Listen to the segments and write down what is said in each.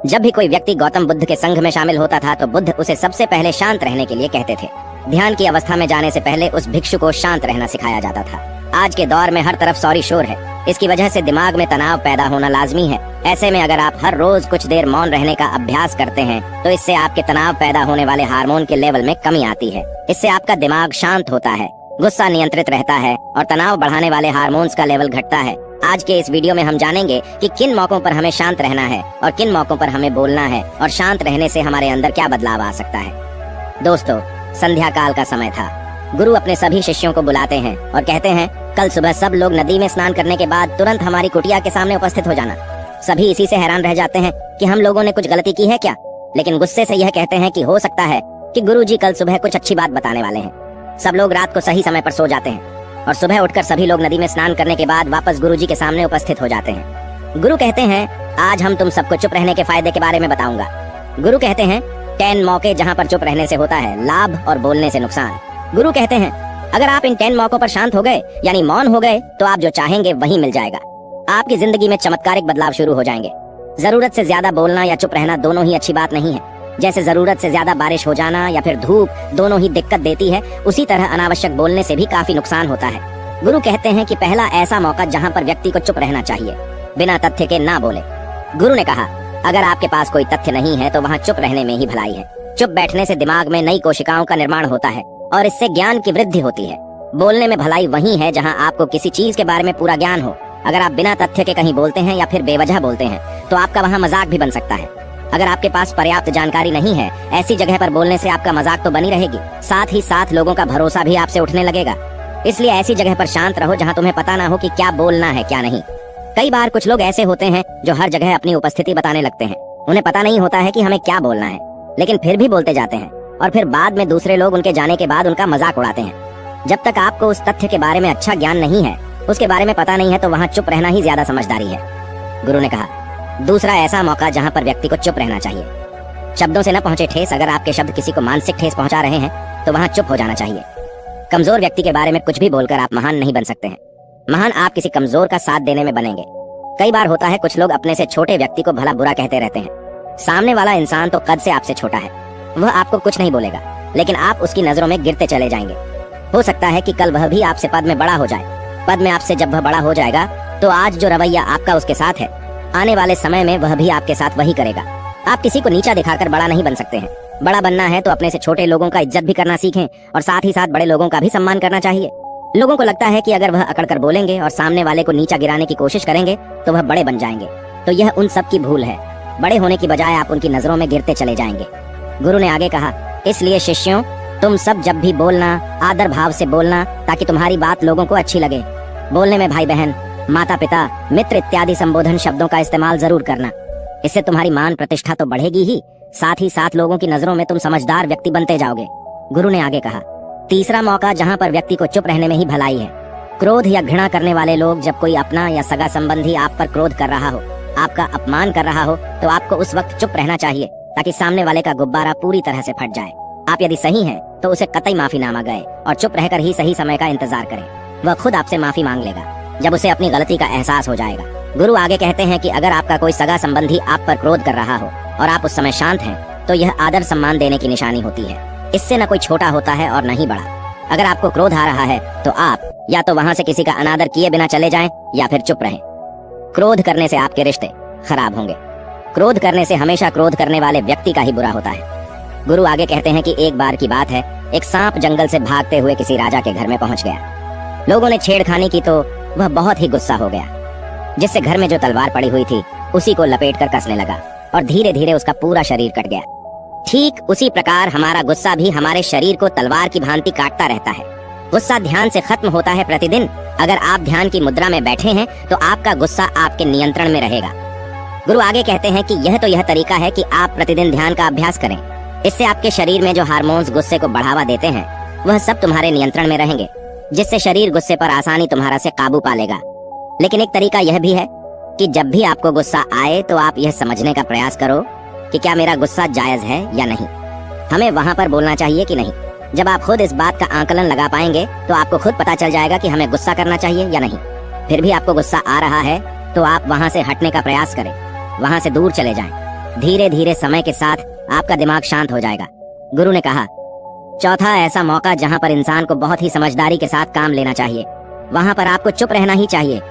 जब भी कोई व्यक्ति गौतम बुद्ध के संघ में शामिल होता था तो बुद्ध उसे सबसे पहले शांत रहने के लिए कहते थे। ध्यान की अवस्था में जाने से पहले उस भिक्षु को शांत रहना सिखाया जाता था। आज के दौर में हर तरफ सॉरी शोर है। इसकी वजह से दिमाग में तनाव पैदा होना लाजमी है। ऐसे में अगर आप हर रोज कुछ देर मौन रहने का अभ्यास करते हैं तो इससे आपके तनाव पैदा होने वाले हार्मोन के लेवल में कमी आती है। इससे आपका दिमाग शांत होता है, गुस्सा नियंत्रित रहता है और तनाव बढ़ाने वाले हार्मोन्स का लेवल घटता है। आज के इस वीडियो में हम जानेंगे कि किन मौकों पर हमें शांत रहना है और किन मौकों पर हमें बोलना है और शांत रहने से हमारे अंदर क्या बदलाव आ सकता है। दोस्तों, संध्या काल का समय था। गुरु अपने सभी शिष्यों को बुलाते हैं और कहते हैं, कल सुबह सब लोग नदी में स्नान करने के बाद तुरंत हमारी कुटिया के सामने उपस्थित हो जाना। सभी इसी से हैरान रह जाते हैं कि हम लोगों ने कुछ गलती की है क्या, लेकिन गुस्से से यह कहते हैं कि हो सकता है कि गुरुजी कल सुबह कुछ अच्छी बात बताने वाले हैं। सब लोग रात को सही समय पर सो जाते हैं और सुबह उठकर सभी लोग नदी में स्नान करने के बाद वापस गुरुजी के सामने उपस्थित हो जाते हैं। गुरु कहते हैं, आज हम तुम सबको चुप रहने के फायदे के बारे में बताऊंगा। गुरु कहते हैं, 10 मौके जहां पर चुप रहने से होता है लाभ और बोलने से नुकसान। गुरु कहते हैं, अगर आप इन 10 मौकों पर शांत हो गए यानी मौन हो गए तो आप जो चाहेंगे वही मिल जाएगा। आपकी जिंदगी में चमत्कारिक बदलाव शुरू हो जाएंगे। जरूरत से ज्यादा बोलना या चुप रहना दोनों ही अच्छी बात नहीं है। जैसे जरूरत से ज्यादा बारिश हो जाना या फिर धूप दोनों ही दिक्कत देती है, उसी तरह अनावश्यक बोलने से भी काफी नुकसान होता है। गुरु कहते हैं कि पहला ऐसा मौका जहां पर व्यक्ति को चुप रहना चाहिए, बिना तथ्य के ना बोले। गुरु ने कहा, अगर आपके पास कोई तथ्य नहीं है तो वहां चुप रहने में ही भलाई है। चुप बैठने से दिमाग में नई कोशिकाओं का निर्माण होता है और इससे ज्ञान की वृद्धि होती है। बोलने में भलाई वही है जहां आपको किसी चीज के बारे में पूरा ज्ञान हो। अगर आप बिना तथ्य के कहीं बोलते हैं या फिर बेवजह बोलते हैं तो आपका वहां मजाक भी बन सकता है। अगर आपके पास पर्याप्त जानकारी नहीं है, ऐसी जगह पर बोलने से आपका मजाक तो बनी रहेगी, साथ ही साथ लोगों का भरोसा भी आपसे उठने लगेगा। इसलिए ऐसी जगह पर शांत रहो जहां तुम्हें पता ना हो कि क्या बोलना है क्या नहीं। कई बार कुछ लोग ऐसे होते हैं जो हर जगह अपनी उपस्थिति बताने लगते हैं। उन्हें पता नहीं होता है कि हमें क्या बोलना है, लेकिन फिर भी बोलते जाते हैं और फिर बाद में दूसरे लोग उनके जाने के बाद उनका मजाक उड़ाते हैं। जब तक आपको उस तथ्य के बारे में अच्छा ज्ञान नहीं है, उसके बारे में पता नहीं है, तो वहां चुप रहना ही ज्यादा समझदारी है। गुरु ने कहा, दूसरा ऐसा मौका जहां पर व्यक्ति को चुप रहना चाहिए। शब्दों से न पहुंचे ठेस, अगर आपके शब्द किसी को मानसिक ठेस पहुंचा रहे हैं तो वहां चुप हो जाना चाहिए। कमजोर व्यक्ति के बारे में कुछ भी बोलकर आप महान नहीं बन सकते हैं। महान आप किसी कमजोर का साथ देने में बनेंगे। कई बार होता है कुछ लोग अपने से छोटे व्यक्ति को भला बुरा कहते रहते हैं। सामने वाला इंसान तो कद से आपसे छोटा है, वह आपको कुछ नहीं बोलेगा, लेकिन आप उसकी नजरों में गिरते चले जाएंगे। हो सकता है कि कल वह भी आपसे पद में बड़ा हो जाए। पद में आपसे जब वह बड़ा हो जाएगा तो आज जो रवैया आपका उसके साथ है, आने वाले समय में वह भी आपके साथ वही करेगा। आप किसी को नीचा दिखाकर बड़ा नहीं बन सकते हैं। बड़ा बनना है तो अपने से छोटे लोगों का इज्जत भी करना सीखें और साथ ही साथ बड़े लोगों का भी सम्मान करना चाहिए। लोगों को लगता है कि अगर वह अकड़ कर बोलेंगे और सामने वाले को नीचा गिराने की कोशिश करेंगे तो वह बड़े बन जाएंगे, तो यह उन सब की भूल है। बड़े होने की बजाय आप उनकी नजरों में गिरते चले जाएंगे। गुरु ने आगे कहा, इसलिए शिष्यों, तुम सब जब भी बोलना आदर भाव से बोलना ताकि तुम्हारी बात लोगों को अच्छी लगे। बोलने में भाई बहन, माता पिता, मित्र इत्यादि संबोधन शब्दों का इस्तेमाल जरूर करना। इससे तुम्हारी मान प्रतिष्ठा तो बढ़ेगी ही, साथ ही साथ लोगों की नजरों में तुम समझदार व्यक्ति बनते जाओगे। गुरु ने आगे कहा, तीसरा मौका जहां पर व्यक्ति को चुप रहने में ही भलाई है। क्रोध या घृणा करने वाले लोग, जब कोई अपना या सगा संबंधी आप पर क्रोध कर रहा हो, आपका अपमान कर रहा हो, तो आपको उस वक्त चुप रहना चाहिए ताकि सामने वाले का गुब्बारा पूरी तरह से फट जाए। आप यदि सही हैं तो उसे कतई माफीनामा गए और चुप रहकर ही सही समय का इंतजार करें। वह खुद आपसे माफी मांग लेगा जब उसे अपनी गलती का एहसास हो जाएगा। गुरु आगे कहते हैं कि अगर आपका कोई सगा संबंधी आप पर क्रोध कर रहा हो और आप उस समय शांत हैं तो यह आदर सम्मान देने की निशानी होती है। इससे न कोई छोटा होता है और न ही बड़ा। अगर आपको क्रोध आ रहा है तो आप या तो वहां से किसी का अनादर किए बिना चले जाएं या फिर चुप रहें। क्रोध करने से आपके रिश्ते खराब होंगे। क्रोध करने से हमेशा क्रोध करने वाले व्यक्ति का ही बुरा होता है। गुरु आगे कहते हैं कि एक बार की बात है, एक सांप जंगल से भागते हुए किसी राजा के घर में पहुंच गया। लोगों ने छेड़खानी की तो वह बहुत ही गुस्सा हो गया, जिससे घर में जो तलवार पड़ी हुई थी उसी को लपेटकर कसने लगा और धीरे धीरे उसका पूरा शरीर कट गया। ठीक उसी प्रकार हमारा गुस्सा भी हमारे शरीर को तलवार की भांति काटता रहता है। गुस्सा ध्यान से खत्म होता है प्रतिदिन। अगर आप ध्यान की मुद्रा में बैठे हैं तो आपका गुस्सा आपके नियंत्रण में रहेगा। गुरु आगे कहते हैं कि यह तरीका है कि आप प्रतिदिन ध्यान का अभ्यास करें। इससे आपके शरीर में जो हार्मोन्स गुस्से को बढ़ावा देते हैं वह सब तुम्हारे नियंत्रण में रहेंगे, जिससे शरीर गुस्से पर आसानी तुम्हारा से काबू पा लेगा। लेकिन एक तरीका यह भी है कि जब भी आपको गुस्सा आए तो आप यह समझने का प्रयास करो कि क्या मेरा गुस्सा जायज है या नहीं। हमें वहां पर बोलना चाहिए कि नहीं। जब आप खुद इस बात का आकलन लगा पाएंगे तो आपको खुद पता चल जाएगा कि हमें गुस्सा करना चाहिए या नहीं। फिर भी आपको गुस्सा आ रहा है तो आप वहां से हटने का प्रयास करें, वहां से दूर चले जाएं। धीरे धीरे समय के साथ आपका दिमाग शांत हो जाएगा। गुरु ने कहा, चौथा ऐसा मौका जहाँ पर इंसान को बहुत ही समझदारी के साथ काम लेना चाहिए, वहाँ पर आपको चुप रहना ही चाहिए।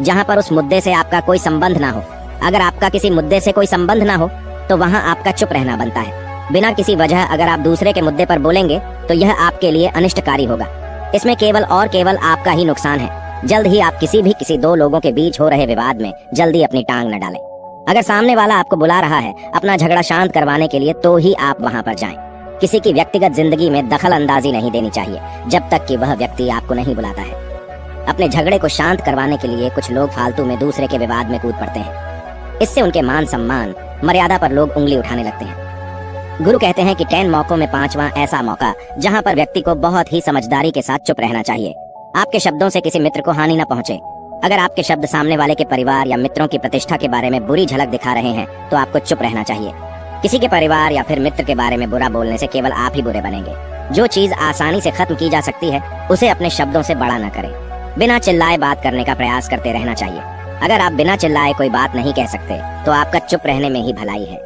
जहाँ पर उस मुद्दे से आपका कोई संबंध ना हो। अगर आपका किसी मुद्दे से कोई संबंध ना हो तो वहाँ आपका चुप रहना बनता है। बिना किसी वजह अगर आप दूसरे के मुद्दे पर बोलेंगे तो यह आपके लिए अनिष्टकारी होगा। इसमें केवल और केवल आपका ही नुकसान है। जल्द ही आप किसी दो लोगों के बीच हो रहे विवाद में जल्दी अपनी टांग न डालें। अगर सामने वाला आपको बुला रहा है अपना झगड़ा शांत करवाने के लिए तो ही आप वहाँ पर जाएं। किसी की व्यक्तिगत जिंदगी में दखल अंदाजी नहीं देनी चाहिए जब तक कि वह व्यक्ति आपको नहीं बुलाता है। अपने झगड़े को शांत करवाने के लिए कुछ लोग फालतू में दूसरे के विवाद में कूद पड़ते हैं। इससे उनके मान सम्मान मर्यादा पर लोग उंगली उठाने लगते हैं। गुरु कहते हैं कि 10 मौकों में 5वां ऐसा मौका जहां पर व्यक्ति को बहुत ही समझदारी के साथ चुप रहना चाहिए। आपके शब्दों से किसी मित्र को हानि न पहुंचे। अगर आपके शब्द सामने वाले के परिवार या मित्रों की प्रतिष्ठा के बारे में बुरी झलक दिखा रहे हैं तो आपको चुप रहना चाहिए। किसी के परिवार या फिर मित्र के बारे में बुरा बोलने से केवल आप ही बुरे बनेंगे। जो चीज आसानी से खत्म की जा सकती है उसे अपने शब्दों से बड़ा न करें। बिना चिल्लाए बात करने का प्रयास करते रहना चाहिए। अगर आप बिना चिल्लाए कोई बात नहीं कह सकते तो आपका चुप रहने में ही भलाई है।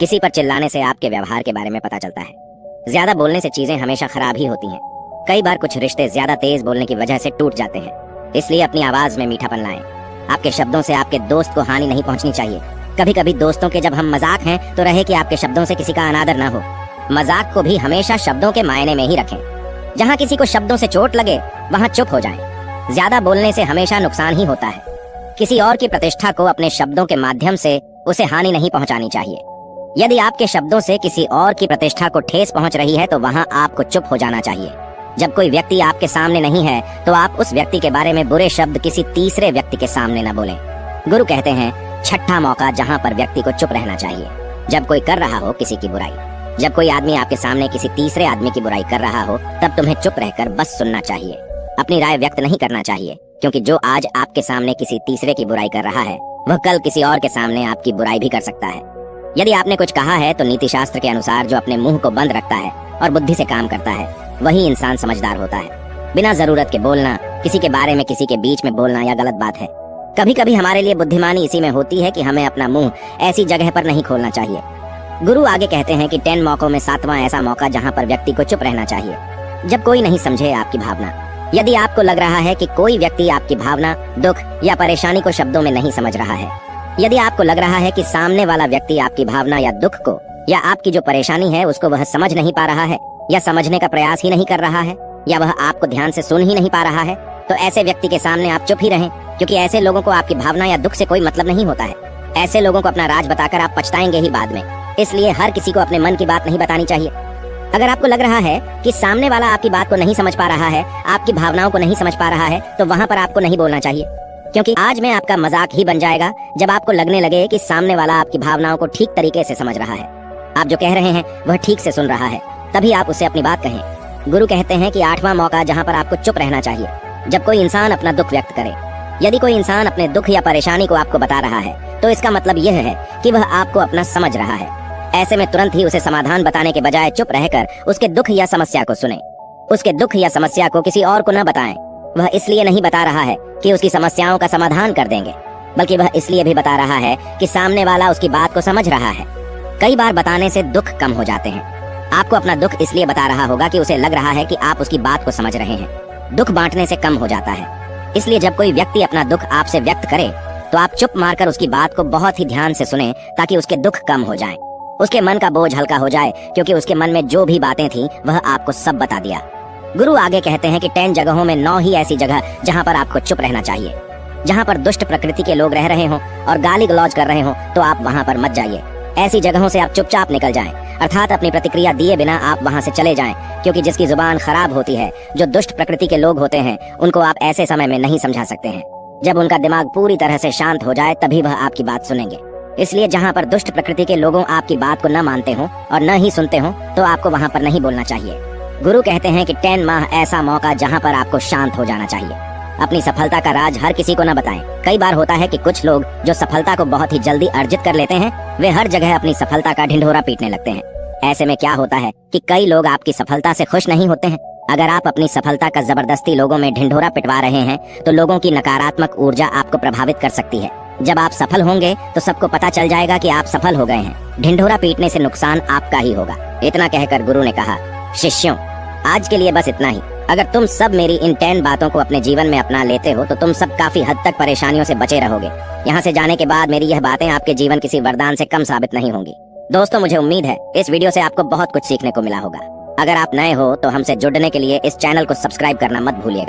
किसी पर चिल्लाने से आपके व्यवहार के बारे में पता चलता है। ज्यादा बोलने से चीजें हमेशा खराब ही होती हैं। कई बार कुछ रिश्ते ज्यादा तेज बोलने की वजह से टूट जाते हैं। इसलिए अपनी आवाज में मीठापन लाएं। आपके शब्दों से आपके दोस्त को हानि नहीं पहुंचनी चाहिए। कभी कभी दोस्तों के जब हम मजाक हैं तो रहे कि आपके शब्दों से किसी का अनादर ना हो। मजाक को भी हमेशा शब्दों के मायने में ही रखें। जहाँ किसी को शब्दों से चोट लगे वहाँ चुप हो जाएं। ज्यादा बोलने से हमेशा नुकसान ही होता है। किसी और की प्रतिष्ठा को अपने शब्दों के माध्यम से उसे हानि नहीं पहुंचानी चाहिए। यदि आपके शब्दों से किसी और की प्रतिष्ठा को ठेस पहुंच रही है तो वहां आपको चुप हो जाना चाहिए। जब कोई व्यक्ति आपके सामने नहीं है तो आप उस व्यक्ति के बारे में बुरे शब्द किसी तीसरे व्यक्ति के सामने न बोलें। गुरु कहते हैं, छठा मौका जहां पर व्यक्ति को चुप रहना चाहिए, जब कोई कर रहा हो किसी की बुराई। जब कोई आदमी आपके सामने किसी तीसरे आदमी की बुराई कर रहा हो तब तुम्हें चुप रहकर बस सुनना चाहिए। अपनी राय व्यक्त नहीं करना चाहिए, क्योंकि जो आज आपके सामने किसी तीसरे की बुराई कर रहा है वह कल किसी और के सामने आपकी बुराई भी कर सकता है। यदि आपने कुछ कहा है तो नीति शास्त्र के अनुसार जो अपने मुंह को बंद रखता है और बुद्धि से काम करता है वही इंसान समझदार होता है। बिना जरूरत के बोलना, किसी के बारे में किसी के बीच में बोलना यह गलत बात है। कभी कभी हमारे लिए बुद्धिमानी इसी में होती है कि हमें अपना मुंह ऐसी जगह पर नहीं खोलना चाहिए। गुरु आगे कहते हैं कि 10 मौकों में 7वां ऐसा मौका जहाँ पर व्यक्ति को चुप रहना चाहिए, जब कोई नहीं समझे आपकी भावना। यदि आपको लग रहा है कि कोई व्यक्ति आपकी भावना, दुख या परेशानी को शब्दों में नहीं समझ रहा है, यदि आपको लग रहा है कि सामने वाला व्यक्ति आपकी भावना या दुख को या आपकी जो परेशानी है उसको वह समझ नहीं पा रहा है या समझने का प्रयास ही नहीं कर रहा है या वह आपको ध्यान से सुन ही नहीं पा रहा है, तो ऐसे व्यक्ति के सामने आप चुप ही रहें, क्योंकि ऐसे लोगों को आपकी भावना या दुख से कोई मतलब नहीं होता है। ऐसे लोगों को अपना राज बताकर आप पछताएंगे ही बाद में। इसलिए हर किसी को अपने मन की बात नहीं बतानी चाहिए। अगर आपको लग रहा है कि सामने वाला आपकी बात को नहीं समझ पा रहा है, आपकी भावनाओं को नहीं समझ पा रहा है, तो वहाँ पर आपको नहीं बोलना चाहिए, क्योंकि आज में आपका मजाक ही बन जाएगा जब आपको लगने लगे कि सामने वाला आपकी भावनाओं को ठीक तरीके से समझ रहा है, आप जो कह रहे हैं वह ठीक से सुन रहा है, तभी आप उससे अपनी बात कहें। गुरु कहते हैं कि 8वां मौका जहाँ पर आपको चुप रहना चाहिए, जब कोई इंसान अपना दुख व्यक्त करे। यदि कोई इंसान अपने दुख या परेशानी को आपको बता रहा है तो इसका मतलब यह है कि वह आपको अपना समझ रहा है। ऐसे में तुरंत ही उसे समाधान बताने के बजाय चुप रहकर उसके दुख या समस्या को सुने। उसके दुख या समस्या को किसी और को न बताएं। वह इसलिए नहीं बता रहा है कि उसकी समस्याओं का समाधान कर देंगे, बल्कि वह इसलिए भी बता रहा है कि सामने वाला उसकी बात को समझ रहा है। कई बार बताने से दुख कम हो जाते हैं। आपको अपना दुख इसलिए बता रहा होगा कि उसे लग रहा है कि आप उसकी बात को समझ रहे हैं। दुख बांटने से कम हो जाता है। इसलिए जब कोई व्यक्ति अपना दुख आपसे व्यक्त करे तो आप चुप मारकर उसकी बात को बहुत ही ध्यान से सुने, ताकि उसके दुख कम हो जाएं। उसके मन का बोझ हल्का हो जाए, क्योंकि उसके मन में जो भी बातें थी वह आपको सब बता दिया। गुरु आगे कहते हैं कि 10 जगहों में 9 ही ऐसी जगह जहाँ पर आपको चुप रहना चाहिए। जहाँ पर दुष्ट प्रकृति के लोग रह रहे हों और गाली गलौज कर रहे हों तो आप वहाँ पर मत जाइए। ऐसी जगहों से आप चुपचाप निकल जाएं, अर्थात अपनी प्रतिक्रिया दिए बिना आप वहाँ से चले जाएं, क्योंकि जिसकी जुबान खराब होती है, जो दुष्ट प्रकृति के लोग होते हैं, उनको आप ऐसे समय में नहीं समझा सकते हैं। जब उनका दिमाग पूरी तरह से शांत हो जाए तभी वह आपकी बात सुनेंगे। इसलिए जहाँ पर दुष्ट प्रकृति के लोगों आपकी बात को न मानते हो और न ही सुनते हो तो आपको वहाँ पर नहीं बोलना चाहिए। गुरु कहते हैं कि 10 माह ऐसा मौका जहाँ पर आपको शांत हो जाना चाहिए। अपनी सफलता का राज हर किसी को न बताएं। कई बार होता है कि कुछ लोग जो सफलता को बहुत ही जल्दी अर्जित कर लेते हैं, वे हर जगह अपनी सफलता का ढिंढोरा पीटने लगते हैं। ऐसे में क्या होता है कि कई लोग आपकी सफलता से खुश नहीं होते हैं। अगर आप अपनी सफलता का जबरदस्ती लोगों में ढिंढोरा पिटवा रहे हैं तो लोगों की नकारात्मक ऊर्जा आपको प्रभावित कर सकती है। जब आप सफल होंगे तो सबको पता चल जाएगा कि आप सफल हो गए हैं। ढिंढोरा पीटने से नुकसान आपका ही होगा। इतना कहकर गुरु ने कहा, शिष्यों, आज के लिए बस इतना ही। अगर तुम सब मेरी इन 10 बातों को अपने जीवन में अपना लेते हो तो तुम सब काफी हद तक परेशानियों से बचे रहोगे। यहाँ से जाने के बाद मेरी यह बातें आपके जीवन किसी वरदान से कम साबित नहीं होंगी। दोस्तों, मुझे उम्मीद है इस वीडियो से आपको बहुत कुछ सीखने को मिला होगा। अगर आप नए हो तो हमसे जुड़ने के लिए इस चैनल को सब्सक्राइब करना मत भूलिएगा।